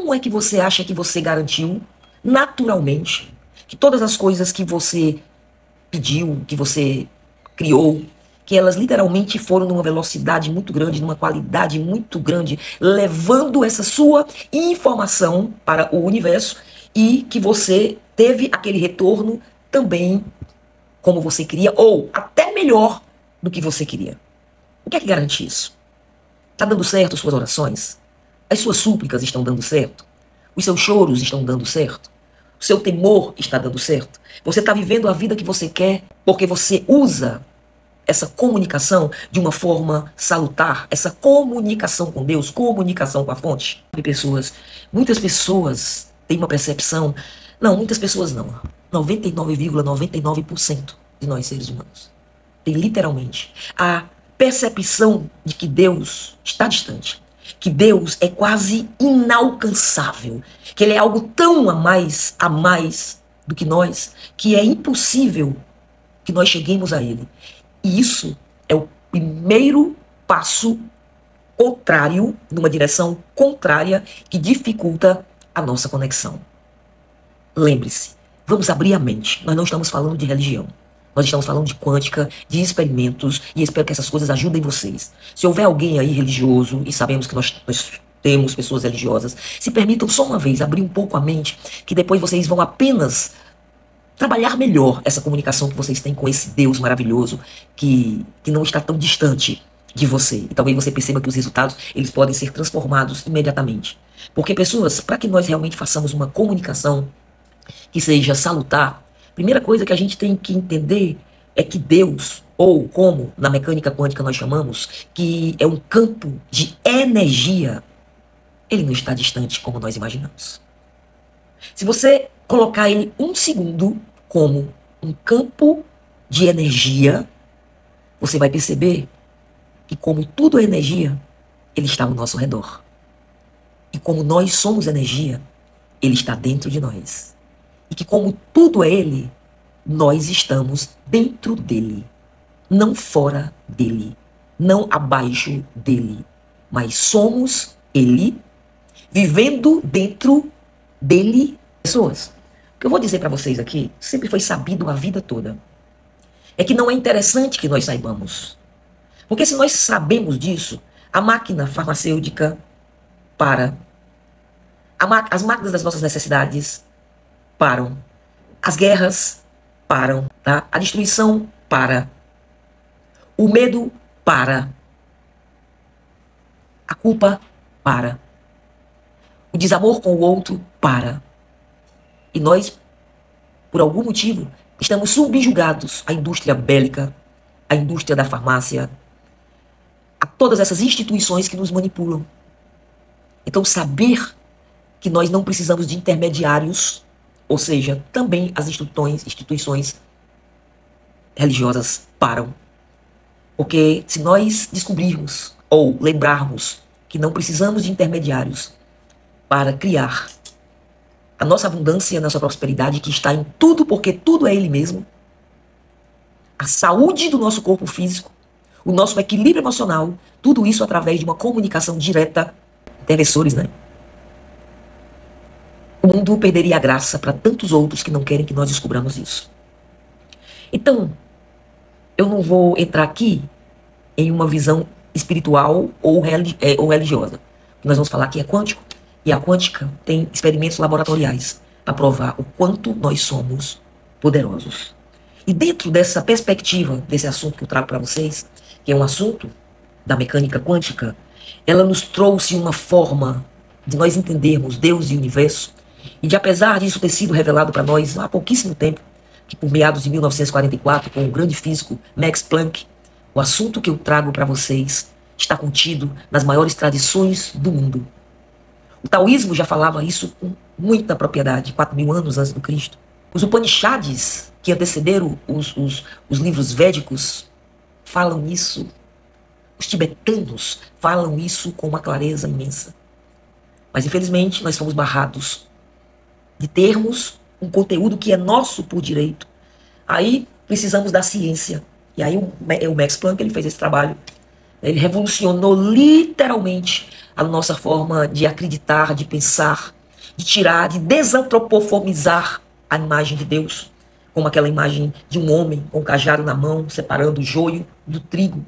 como é que você acha que você garantiu naturalmente que todas as coisas que você pediu, que você criou, que elas literalmente foram numa velocidade muito grande, numa qualidade muito grande, levando essa sua informação para o universo e que você teve aquele retorno também como você queria, ou até melhor do que você queria? O que é que garante isso? Está dando certo as suas orações? As suas súplicas estão dando certo? Os seus choros estão dando certo? O seu temor está dando certo? Você está vivendo a vida que você quer porque você usa essa comunicação de uma forma salutar, essa comunicação com Deus, comunicação com a fonte? Muitas pessoas têm uma percepção, não, muitas pessoas não, 99,99% de nós seres humanos tem literalmente a percepção de que Deus está distante, que Deus é quase inalcançável, que Ele é algo tão a mais do que nós, que é impossível que nós cheguemos a Ele. E isso é o primeiro passo contrário, numa direção contrária, que dificulta a nossa conexão. Lembre-se, vamos abrir a mente. Nós não estamos falando de religião. Nós estamos falando de quântica, de experimentos, e espero que essas coisas ajudem vocês. Se houver alguém aí religioso, e sabemos que nós temos pessoas religiosas, se permitam só uma vez abrir um pouco a mente, que depois vocês vão apenas trabalhar melhor essa comunicação que vocês têm com esse Deus maravilhoso, que não está tão distante de você. E talvez você perceba que os resultados, eles podem ser transformados imediatamente. Porque pessoas, para que nós realmente façamos uma comunicação que seja salutar, primeira coisa que a gente tem que entender é que Deus, ou como na mecânica quântica nós chamamos, que é um campo de energia, ele não está distante como nós imaginamos. Se você colocar ele um segundo como um campo de energia, você vai perceber que, como tudo é energia, ele está ao nosso redor. E como nós somos energia, ele está dentro de nós. E que, como tudo é ele, nós estamos dentro dele, não fora dele, não abaixo dele, mas somos ele, vivendo dentro dele. Pessoas, o que eu vou dizer para vocês aqui, sempre foi sabido a vida toda, é que não é interessante que nós saibamos. Porque se nós sabemos disso, a máquina farmacêutica para, as máquinas das nossas necessidades param, as guerras param, tá? A destruição para, o medo para, a culpa para, o desamor com o outro para. E nós, por algum motivo, estamos subjugados à indústria bélica, à indústria da farmácia, a todas essas instituições que nos manipulam. Então, saber que nós não precisamos de intermediários, ou seja, também as instituições religiosas param. Porque se nós descobrirmos ou lembrarmos que não precisamos de intermediários para criar a nossa abundância, a nossa prosperidade, que está em tudo, porque tudo é Ele mesmo, a saúde do nosso corpo físico, o nosso equilíbrio emocional, tudo isso através de uma comunicação direta, intercessores, né? O mundo perderia a graça para tantos outros que não querem que nós descobramos isso. Então, eu não vou entrar aqui em uma visão espiritual ou religiosa. O que nós vamos falar aqui é quântico. E a quântica tem experimentos laboratoriais para provar o quanto nós somos poderosos. E dentro dessa perspectiva, desse assunto que eu trago para vocês, que é um assunto da mecânica quântica, ela nos trouxe uma forma de nós entendermos Deus e o universo, e de, apesar disso ter sido revelado para nós há pouquíssimo tempo, que por meados de 1944, com o grande físico Max Planck, o assunto que eu trago para vocês está contido nas maiores tradições do mundo. O taoísmo já falava isso com muita propriedade, 4.000 anos antes do Cristo. Os Upanishads, que antecederam os livros védicos, falam isso. Os tibetanos falam isso com uma clareza imensa. Mas, infelizmente, nós fomos barrados de termos um conteúdo que é nosso por direito. Aí precisamos da ciência. E aí o Max Planck, ele fez esse trabalho. Ele revolucionou literalmente a nossa forma de acreditar, de pensar, de tirar, de desantropomorfizar a imagem de Deus, como aquela imagem de um homem com um cajado na mão, separando o joio do trigo,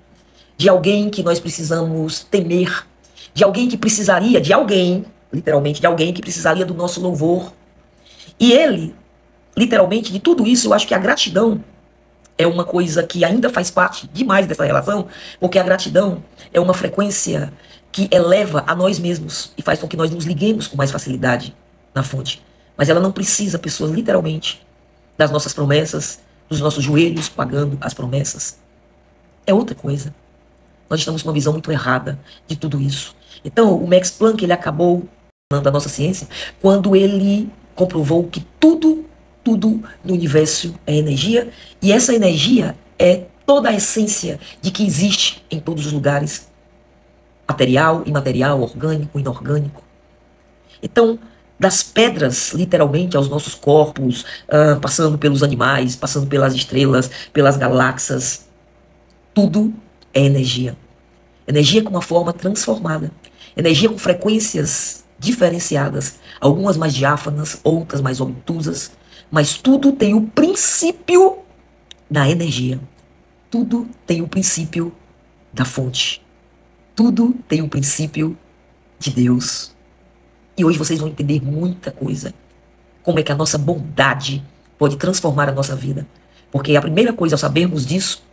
de alguém que nós precisamos temer, de alguém que precisaria, de alguém, literalmente, de alguém que precisaria do nosso louvor. E ele, literalmente, de tudo isso, eu acho que a gratidão é uma coisa que ainda faz parte demais dessa relação, porque a gratidão é uma frequência que eleva a nós mesmos e faz com que nós nos liguemos com mais facilidade na fonte. Mas ela não precisa, pessoas, literalmente, das nossas promessas, dos nossos joelhos pagando as promessas. É outra coisa. Nós estamos com uma visão muito errada de tudo isso. Então, o Max Planck, ele acabou da nossa ciência quando ele comprovou que tudo no universo é energia, e essa energia é toda a essência de que existe em todos os lugares, material, imaterial, orgânico, inorgânico. Então, das pedras, literalmente, aos nossos corpos, passando pelos animais, passando pelas estrelas, pelas galáxias, tudo é energia. Energia com uma forma transformada. Energia com frequências diferenciadas, algumas mais diáfanas, outras mais obtusas, mas tudo tem o princípio da energia. Tudo tem o princípio da fonte. Tudo tem o princípio de Deus. E hoje vocês vão entender muita coisa. Como é que a nossa bondade pode transformar a nossa vida. Porque a primeira coisa ao sabermos disso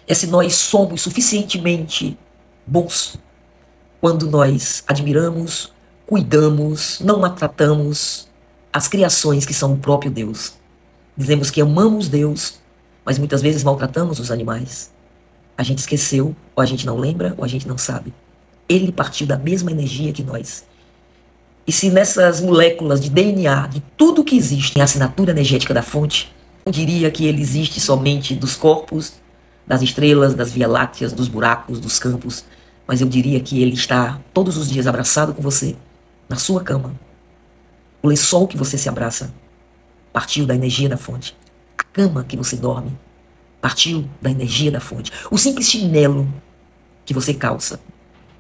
é se nós somos suficientemente bons quando nós admiramos, cuidamos, não maltratamos as criações que são o próprio Deus. Dizemos que amamos Deus, mas muitas vezes maltratamos os animais. A gente esqueceu, ou a gente não lembra, ou a gente não sabe. Ele partiu da mesma energia que nós. E se nessas moléculas de DNA, de tudo que existe, tem a assinatura energética da fonte, eu diria que ele existe somente dos corpos, das estrelas, das Via-Lácteas, dos buracos, dos campos, mas eu diria que ele está todos os dias abraçado com você, na sua cama. O lençol que você se abraça partiu da energia da fonte. A cama que você dorme partiu da energia da fonte. O simples chinelo que você calça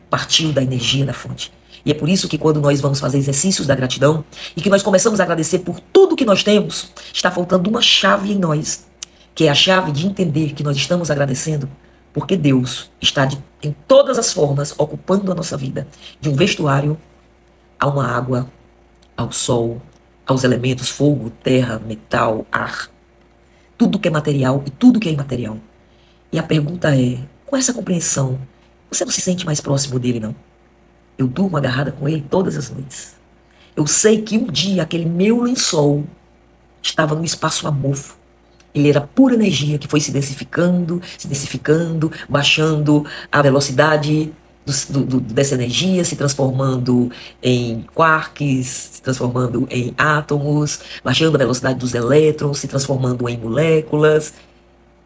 partiu da energia da fonte. E é por isso que quando nós vamos fazer exercícios da gratidão e que nós começamos a agradecer por tudo que nós temos, está faltando uma chave em nós, que é a chave de entender que nós estamos agradecendo porque Deus está em todas as formas ocupando a nossa vida, de um vestuário a uma água, ao sol, aos elementos fogo, terra, metal, ar, tudo que é material e tudo que é imaterial. E a pergunta é, com essa compreensão, você não se sente mais próximo dele, não? Eu durmo agarrada com ele todas as noites. Eu sei que um dia aquele meu lençol estava num espaço amorfo. Ele era pura energia que foi se densificando, baixando a velocidade dessa energia, se transformando em quarks, se transformando em átomos, baixando a velocidade dos elétrons, se transformando em moléculas.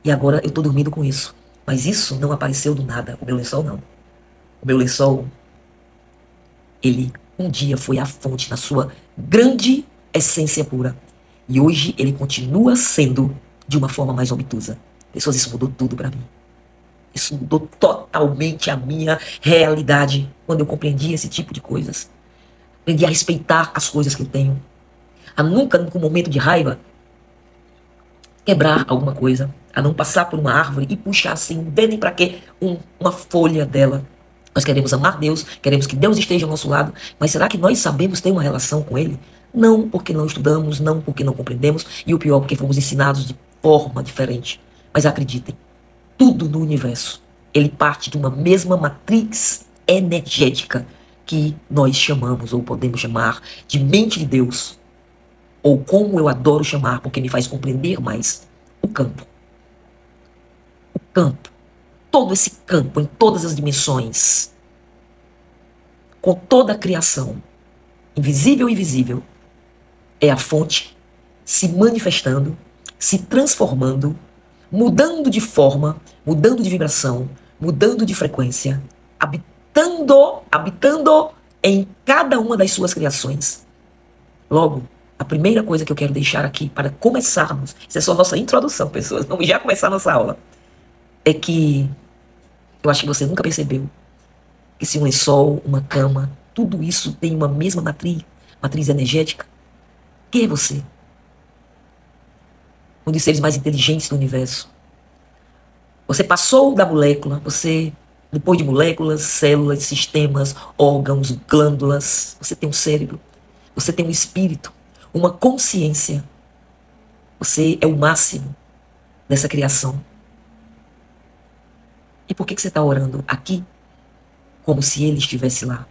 E agora eu estou dormindo com isso. Mas isso não apareceu do nada, o meu lençol não. O meu lençol, ele um dia foi a fonte na sua grande essência pura. E hoje ele continua sendo de uma forma mais obtusa. Pessoas, isso mudou tudo para mim. Isso mudou totalmente a minha realidade quando eu compreendi esse tipo de coisas. Aprendi a respeitar as coisas que eu tenho. A nunca, num momento de raiva, quebrar alguma coisa. A não passar por uma árvore e puxar assim, não vê nem para quê, uma folha dela. Nós queremos amar Deus, queremos que Deus esteja ao nosso lado, mas será que nós sabemos ter uma relação com Ele? Não porque não estudamos, não porque não compreendemos, e o pior, porque fomos ensinados de forma diferente. Mas acreditem, tudo no universo, ele parte de uma mesma matriz energética que nós chamamos, ou podemos chamar, de mente de Deus, ou como eu adoro chamar, porque me faz compreender mais, o campo. O campo. Todo esse campo, em todas as dimensões, com toda a criação, invisível e visível, é a fonte se manifestando, se transformando, mudando de forma, mudando de vibração, mudando de frequência, habitando em cada uma das suas criações. Logo, a primeira coisa que eu quero deixar aqui para começarmos, isso é só nossa introdução, pessoas, vamos já começar a nossa aula, é que eu acho que você nunca percebeu que se um lençol, uma cama, tudo isso tem uma mesma matriz, matriz energética. Quem é você? Um dos seres mais inteligentes do universo. Você passou da molécula, depois de moléculas, células, sistemas, órgãos, glândulas, você tem um cérebro, você tem um espírito, uma consciência. Você é o máximo dessa criação. E por que você está orando aqui como se ele estivesse lá?